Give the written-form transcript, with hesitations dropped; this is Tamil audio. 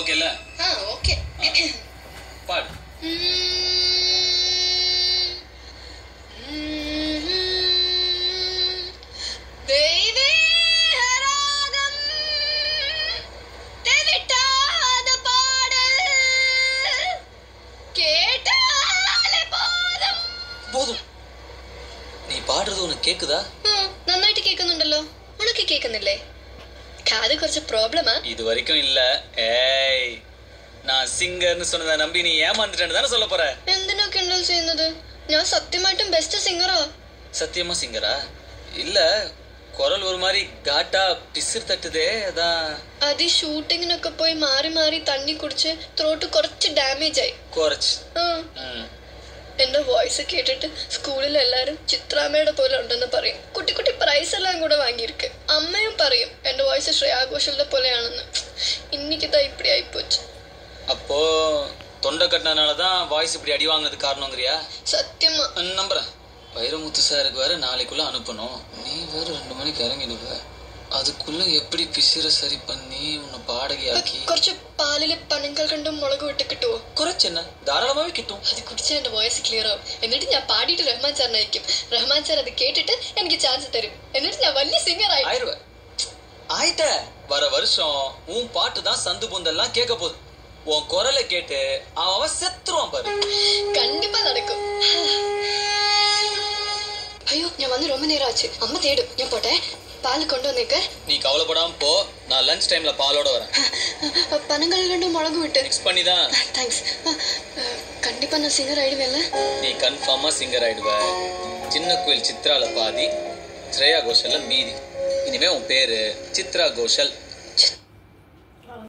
ஓகேல? ஓகே. பாடு. போதும். நீ பாடுறது உனக்கு கேக்குதா? നന്നായിട്ട് കേൾക്കുന്നുണ്ടല്ലോ. ഉനക്ക് കേൾക്കുന്നില്ലേ? കാത് കുറച്ച് പ്രോബ്ലമാ. இது வரைக்கும் இல்ல. ஏய், நான் சிங்கர்னு சொன்னதை நம்பி நீ ஏமாந்துட்டேன்னு தானே சொல்ல போற? എന്തിനാ കിണ്ടൽ ചെയ്യുന്നത്? ഞാൻ സത്യമായിട്ടും ബെസ്റ്റ് സിംഗറാ. சத்தியமா சிங்கரா? இல்ல, குரல் ஒரு மாதிரி காட்டா பிசிறு தட்டுதே, அதான். അത് ഷൂട്ടിങ്ങിനൊക്കെ പോയി മാറി മാറി തണ്ണി കുടിച്ച് ത്രോട്ട് കുറച്ച് ഡാമേജ് ആയി. കുറച്ച്. എന്റെ വോയിസ് കേട്ടിട്ട് സ്കൂളിൽ എല്ലാരും ചിത്രാമ്മയുടെ പോലെ ഉണ്ടെന്ന് പറയും. കുട്ടി കുട്ടി പ്രൈസ് എല്ലാം കൂടെ വാങ്ങിയിരിക്ക്. അമ്മയും പറയും എന്റെ വോയിസ് ശ്രേയാ ഘോഷലിന്റെ പോലെയാണെന്ന്. இன்னைக்குதான் இப்படி ஆயிப்போச்சு. அப்போ தொண்டை கட்டினாலதான் வாய்ஸ் இப்படி அடி வாங்கினது காரணங்கிறியா? சத்தியமா நம்புறேன். வைரமுத்து சாருக்கு வேற நாளைக்குள்ள அனுப்பணும். நீ வேற 2 மணிக்கு இறங்கிடுவ. அதுக்குள்ள எப்படி பிசிற சரி பண்ணி உன்னை பாடகியாக்கி കുറച്ച് പാലില് പനങ്കൽക്കണ്ടും മുളക് വിട്ട് കിട്ടുവോ? കുറച്ചെന്നെ ധാരാളമാവേ കിട്ടും. അത് കുടിച്ചാൽ എന്റെ വോയിസ് ക്ലിയർ ആവും. എന്നിട്ട് ഞാൻ പാടിയിട്ട് റഹ്മാൻ സാറിനെ അയക്കും. റഹ്മാൻ സാർ അത് കേട്ടിട്ട് എനിക്ക് ചാൻസ് തരും. എന്നിട്ട് ഞാൻ വലിയ സിംഗർ ஆயிடுவ. ஆயிட்ட. வர வருஷம் உன் பாட்டு தான் சந்து பொந்தெல்லாம் கேட்க போகுது. உன் குரலை கேட்டு அவன் செத்துருவான் பாரு. கண்டிப்பா நடக்கும். ஐயோ, ഞാൻ വന്ന് ரொம்ப நேரம் ஆச்சு. அம்மா தேடும். ഞാൻ போட்டே. பால் கொண்டு வந்தேக்க. நீ கவலைப்படாம போ. நான் லஞ்ச் டைம்ல பாலோட வரேன். பனங்கல்கண்டும் மிளகு விட்டு மிக்ஸ் பண்ணி தான். தேங்க்ஸ். கண்டிப்பா நான் சிங்கர் ஆயிடுவேன்ல? நீ கன்ஃபார்மா சிங்கர் ஆயிடுவ. சின்ன கோயில் சித்ரால பாதி, ஸ்ரேயா கோஷல்ல மீதி. இனிமே உன் பேரு சித்ரா கோஷல்.